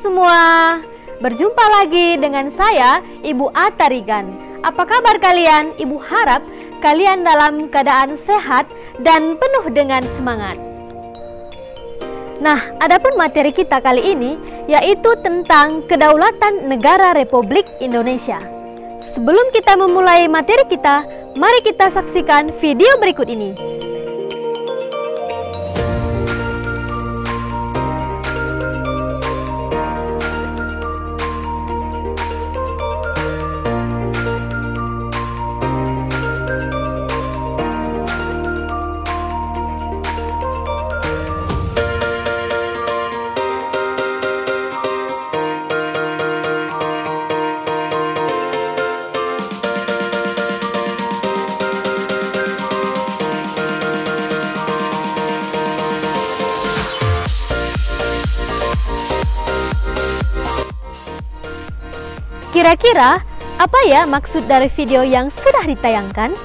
semua, berjumpa lagi dengan saya, Ibu Atarigan. Apa kabar kalian? Ibu harap kalian dalam keadaan sehat dan penuh dengan semangat. Nah, adapun materi kita kali ini yaitu tentang Kedaulatan Negara Republik Indonesia. Sebelum kita memulai materi kita, mari kita saksikan video berikut ini. Kira-kira apa ya maksud dari video yang sudah ditayangkan?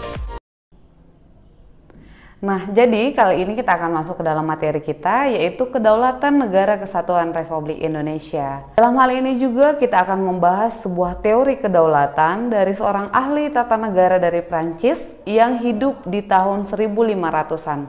Nah, jadi kali ini kita akan masuk ke dalam materi kita, yaitu Kedaulatan Negara Kesatuan Republik Indonesia. Dalam hal ini juga kita akan membahas sebuah teori kedaulatan dari seorang ahli tata negara dari Prancis yang hidup di tahun 1500-an.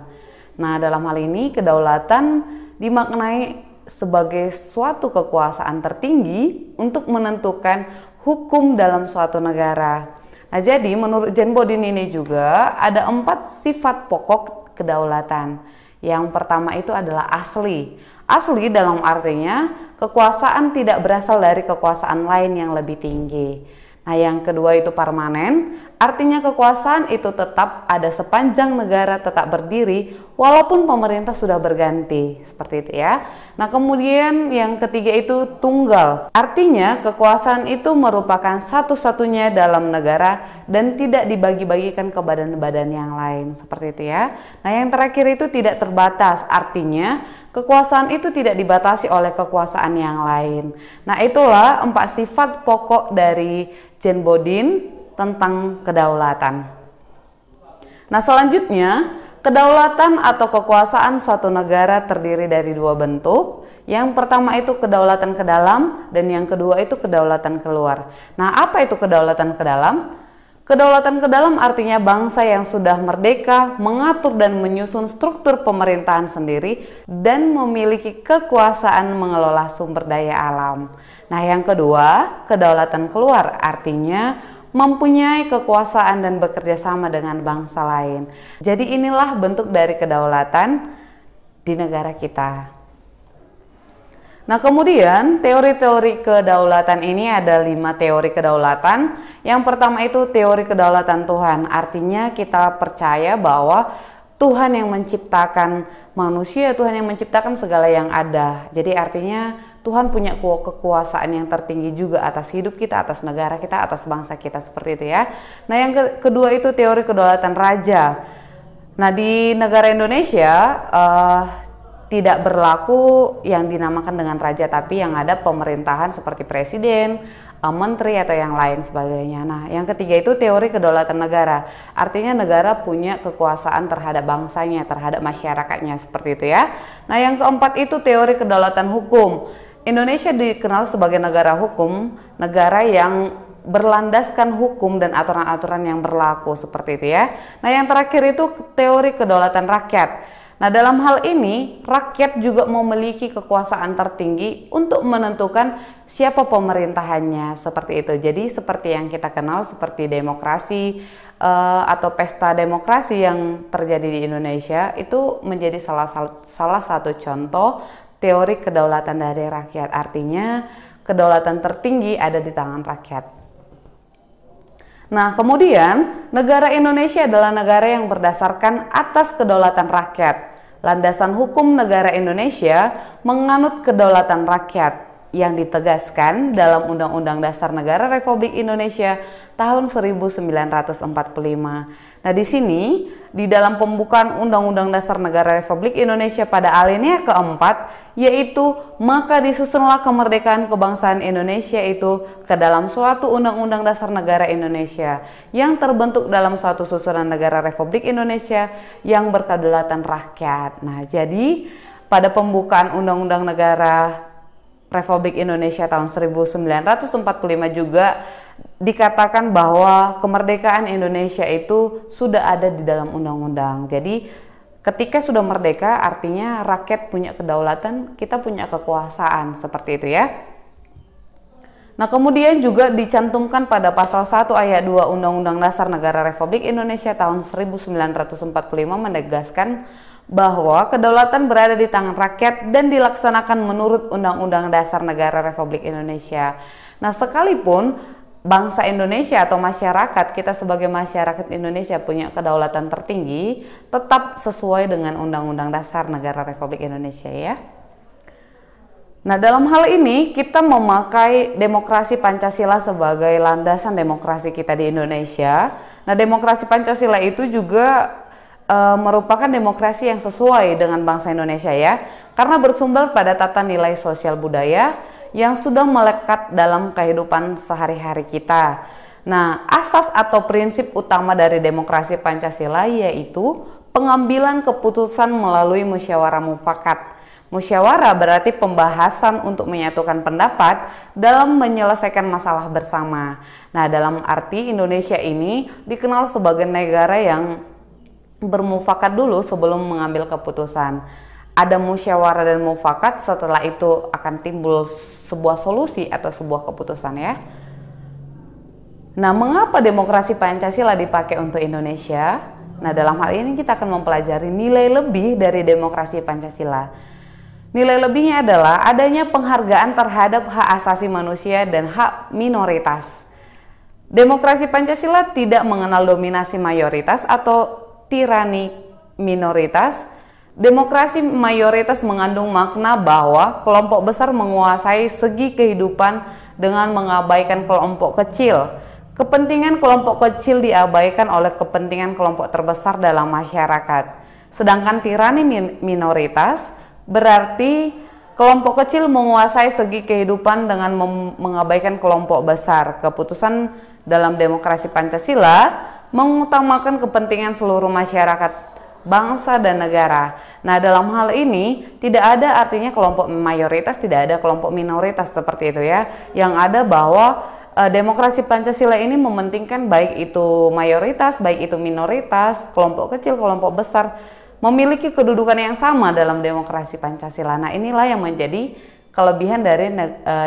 Nah, dalam hal ini kedaulatan dimaknai sebagai suatu kekuasaan tertinggi untuk menentukan hukum dalam suatu negara. Nah, jadi menurut Jean Bodin ini juga ada 4 sifat pokok kedaulatan. Yang pertama itu adalah asli. Asli dalam artinya kekuasaan tidak berasal dari kekuasaan lain yang lebih tinggi. Nah, yang kedua itu permanen, artinya kekuasaan itu tetap ada sepanjang negara tetap berdiri walaupun pemerintah sudah berganti, seperti itu ya. Nah, kemudian yang ketiga itu tunggal, artinya kekuasaan itu merupakan satu-satunya dalam negara dan tidak dibagi-bagikan ke badan-badan yang lain, seperti itu ya. Nah, yang terakhir itu tidak terbatas, artinya kekuasaan itu tidak dibatasi oleh kekuasaan yang lain. Nah, itulah 4 sifat pokok dari Jean Bodin tentang kedaulatan. Nah, selanjutnya, kedaulatan atau kekuasaan suatu negara terdiri dari 2 bentuk. Yang pertama itu kedaulatan ke dalam dan yang kedua itu kedaulatan keluar. Nah, apa itu kedaulatan ke dalam? Kedaulatan ke dalam artinya bangsa yang sudah merdeka mengatur dan menyusun struktur pemerintahan sendiri dan memiliki kekuasaan mengelola sumber daya alam. Nah, yang kedua, kedaulatan keluar artinya mempunyai kekuasaan dan bekerja sama dengan bangsa lain. Jadi inilah bentuk dari kedaulatan di negara kita. Nah, kemudian teori-teori kedaulatan ini ada 5 teori kedaulatan. Yang pertama itu teori kedaulatan Tuhan. Artinya kita percaya bahwa Tuhan yang menciptakan manusia, Tuhan yang menciptakan segala yang ada. Jadi artinya Tuhan punya kekuasaan yang tertinggi juga atas hidup kita, atas negara kita, atas bangsa kita, seperti itu ya. Nah, yang kedua itu teori kedaulatan raja. Nah, di negara Indonesia tidak berlaku yang dinamakan dengan raja, tapi yang ada pemerintahan seperti presiden, menteri atau yang lain sebagainya. Nah, yang ketiga itu teori kedaulatan negara. Artinya negara punya kekuasaan terhadap bangsanya, terhadap masyarakatnya, seperti itu ya. Nah, yang keempat itu teori kedaulatan hukum. Indonesia dikenal sebagai negara hukum, negara yang berlandaskan hukum dan aturan-aturan yang berlaku, seperti itu ya. Nah, yang terakhir itu teori kedaulatan rakyat. Nah, dalam hal ini rakyat juga memiliki kekuasaan tertinggi untuk menentukan siapa pemerintahannya, seperti itu. Jadi seperti yang kita kenal seperti demokrasi atau pesta demokrasi yang terjadi di Indonesia itu menjadi salah satu contoh teori kedaulatan dari rakyat. Artinya kedaulatan tertinggi ada di tangan rakyat. Nah, kemudian negara Indonesia adalah negara yang berdasarkan atas kedaulatan rakyat. Landasan hukum negara Indonesia menganut kedaulatan rakyat yang ditegaskan dalam Undang-Undang Dasar Negara Republik Indonesia tahun 1945. Nah, di sini di dalam pembukaan Undang-Undang Dasar Negara Republik Indonesia pada alinea keempat, yaitu maka disusunlah kemerdekaan kebangsaan Indonesia itu ke dalam suatu Undang-Undang Dasar Negara Indonesia yang terbentuk dalam suatu susunan negara Republik Indonesia yang berkedaulatan rakyat. Nah, jadi pada pembukaan Undang-Undang Negara Republik Indonesia tahun 1945 juga dikatakan bahwa kemerdekaan Indonesia itu sudah ada di dalam undang-undang. Jadi ketika sudah merdeka artinya rakyat punya kedaulatan, kita punya kekuasaan, seperti itu ya. Nah, kemudian juga dicantumkan pada pasal 1 ayat 2 Undang-Undang Dasar Negara Republik Indonesia tahun 1945 menegaskan bahwa kedaulatan berada di tangan rakyat dan dilaksanakan menurut Undang-Undang Dasar Negara Republik Indonesia. Nah, sekalipun bangsa Indonesia atau masyarakat, kita sebagai masyarakat Indonesia punya kedaulatan tertinggi, tetap sesuai dengan Undang-Undang Dasar Negara Republik Indonesia ya. Nah, dalam hal ini kita memakai demokrasi Pancasila sebagai landasan demokrasi kita di Indonesia. Nah, demokrasi Pancasila itu juga merupakan demokrasi yang sesuai dengan bangsa Indonesia ya, karena bersumber pada tata nilai sosial budaya yang sudah melekat dalam kehidupan sehari-hari kita. Nah, asas atau prinsip utama dari demokrasi Pancasila yaitu pengambilan keputusan melalui musyawarah mufakat. Musyawarah berarti pembahasan untuk menyatukan pendapat dalam menyelesaikan masalah bersama. Nah, dalam arti Indonesia ini dikenal sebagai negara yang bermufakat dulu sebelum mengambil keputusan. Ada musyawarah dan mufakat, setelah itu akan timbul sebuah solusi atau sebuah keputusan ya. Nah, mengapa demokrasi Pancasila dipakai untuk Indonesia? Nah, dalam hal ini kita akan mempelajari nilai lebih dari demokrasi Pancasila. Nilai lebihnya adalah adanya penghargaan terhadap hak asasi manusia dan hak minoritas. Demokrasi Pancasila tidak mengenal dominasi mayoritas atau tirani minoritas. Demokrasi mayoritas mengandung makna bahwa kelompok besar menguasai segi kehidupan dengan mengabaikan kelompok kecil. Kepentingan kelompok kecil diabaikan oleh kepentingan kelompok terbesar dalam masyarakat. Sedangkan tirani minoritas berarti kelompok kecil menguasai segi kehidupan dengan mengabaikan kelompok besar. Keputusan dalam demokrasi Pancasila mengutamakan kepentingan seluruh masyarakat, bangsa dan negara. Nah, dalam hal ini tidak ada artinya kelompok mayoritas, tidak ada kelompok minoritas seperti itu ya. Yang ada bahwa demokrasi Pancasila ini mementingkan baik itu mayoritas, baik itu minoritas, kelompok kecil, kelompok besar memiliki kedudukan yang sama dalam demokrasi Pancasila. Nah, inilah yang menjadi kelebihan dari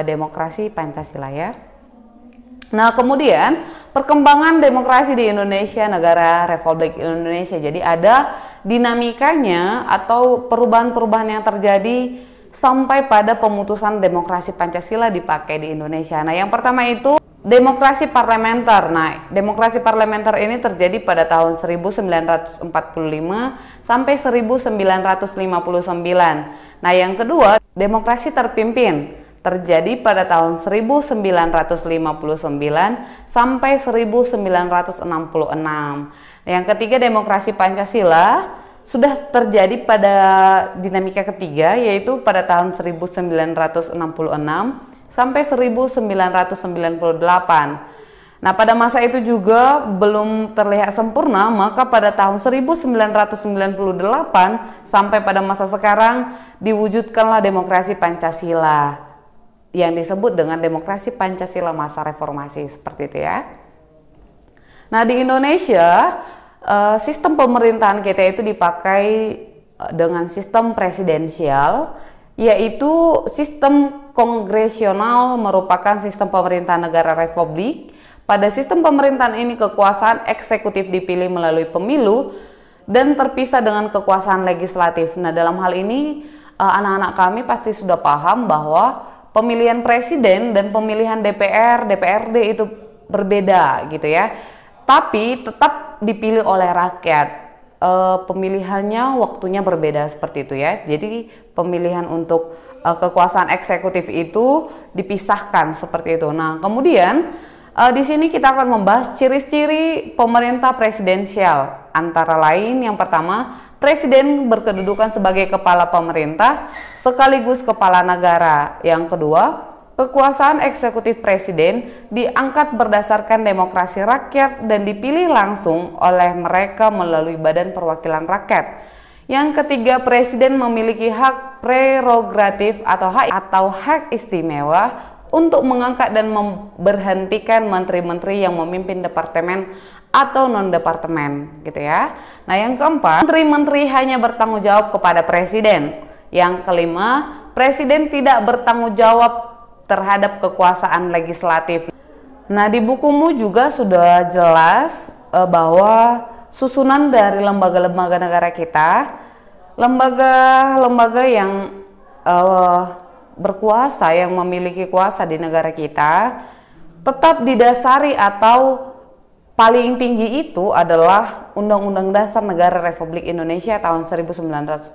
demokrasi Pancasila ya. Nah, kemudian perkembangan demokrasi di Indonesia, negara Republik Indonesia. Jadi ada dinamikanya atau perubahan-perubahan yang terjadi sampai pada pemutusan demokrasi Pancasila dipakai di Indonesia. Nah, yang pertama itu demokrasi parlementer. Nah, demokrasi parlementer ini terjadi pada tahun 1945 sampai 1959. Nah, yang kedua, demokrasi terpimpin terjadi pada tahun 1959 sampai 1966. Yang ketiga, demokrasi Pancasila sudah terjadi pada dinamika ketiga, yaitu pada tahun 1966 sampai 1998. Nah, pada masa itu juga belum terlihat sempurna, maka pada tahun 1998 sampai pada masa sekarang diwujudkanlah demokrasi Pancasila yang disebut dengan demokrasi Pancasila masa reformasi, seperti itu ya. Nah, di Indonesia sistem pemerintahan kita itu dipakai dengan sistem presidensial, yaitu sistem kongresional merupakan sistem pemerintahan negara republik. Pada sistem pemerintahan ini kekuasaan eksekutif dipilih melalui pemilu dan terpisah dengan kekuasaan legislatif. Nah, dalam hal ini anak-anak kami pasti sudah paham bahwa pemilihan presiden dan pemilihan DPR, DPRD itu berbeda gitu ya. Tapi tetap dipilih oleh rakyat. Pemilihannya waktunya berbeda seperti itu ya. Jadi pemilihan untuk kekuasaan eksekutif itu dipisahkan seperti itu. Nah, kemudian di sini kita akan membahas ciri-ciri pemerintah presidensial. Antara lain yang pertama, presiden berkedudukan sebagai kepala pemerintah sekaligus kepala negara. Yang kedua, kekuasaan eksekutif presiden diangkat berdasarkan demokrasi rakyat dan dipilih langsung oleh mereka melalui Badan Perwakilan Rakyat. Yang ketiga, presiden memiliki hak prerogatif atau hak istimewa untuk mengangkat dan memberhentikan menteri-menteri yang memimpin departemen atau non-departemen, gitu ya. Nah, yang keempat, menteri-menteri hanya bertanggung jawab kepada presiden. Yang kelima, presiden tidak bertanggung jawab terhadap kekuasaan legislatif. Nah, di bukumu juga sudah jelas bahwa susunan dari lembaga-lembaga negara kita, lembaga-lembaga yang berkuasa, yang memiliki kuasa di negara kita, tetap didasari atau paling tinggi itu adalah Undang-Undang Dasar Negara Republik Indonesia tahun 1945.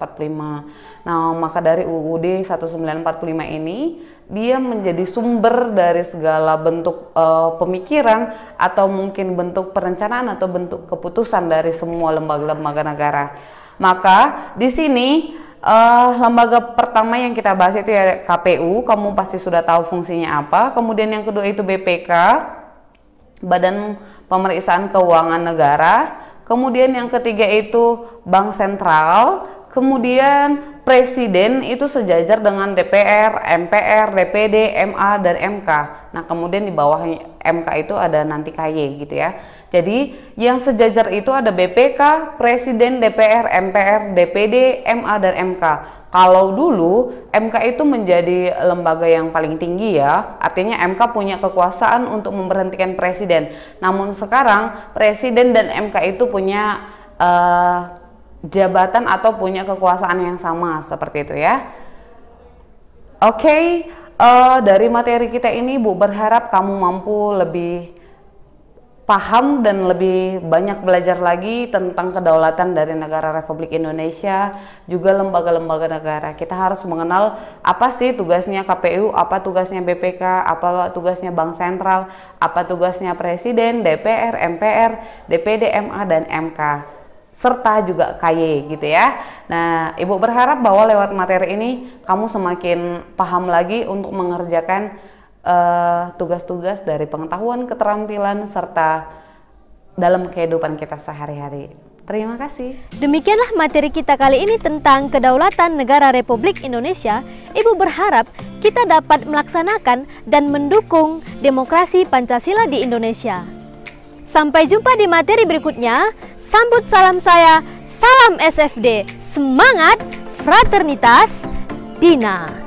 Nah, maka dari UUD 1945 ini, dia menjadi sumber dari segala bentuk pemikiran atau mungkin bentuk perencanaan atau bentuk keputusan dari semua lembaga-lembaga negara. Maka di sini lembaga pertama yang kita bahas itu ya KPU, kamu pasti sudah tahu fungsinya apa. Kemudian yang kedua itu BPK, Badan Pemeriksaan Keuangan Negara. Kemudian yang ketiga itu Bank Sentral. Kemudian Presiden itu sejajar dengan DPR, MPR, DPD, MA, dan MK. Nah, kemudian di bawah MK itu ada nanti KY gitu ya. Jadi yang sejajar itu ada BPK, Presiden, DPR, MPR, DPD, MA, dan MK. Kalau dulu MK itu menjadi lembaga yang paling tinggi ya, artinya MK punya kekuasaan untuk memberhentikan presiden. Namun sekarang presiden dan MK itu punya jabatan atau punya kekuasaan yang sama seperti itu ya. Oke, dari materi kita ini Bu berharap kamu mampu lebih paham dan lebih banyak belajar lagi tentang kedaulatan dari negara Republik Indonesia, juga lembaga-lembaga negara. Kita harus mengenal apa sih tugasnya KPU, apa tugasnya BPK, apa tugasnya Bank Sentral, apa tugasnya Presiden, DPR, MPR, DPD, MA, dan MK, serta juga KY gitu ya. Nah, Ibu berharap bahwa lewat materi ini kamu semakin paham lagi untuk mengerjakan tugas-tugas dari pengetahuan, keterampilan, serta dalam kehidupan kita sehari-hari. Terima kasih. Demikianlah materi kita kali ini tentang kedaulatan negara Republik Indonesia. Ibu berharap kita dapat melaksanakan dan mendukung demokrasi Pancasila di Indonesia. Sampai jumpa di materi berikutnya. Sambut salam saya, salam SFD, semangat, fraternitas, Dina.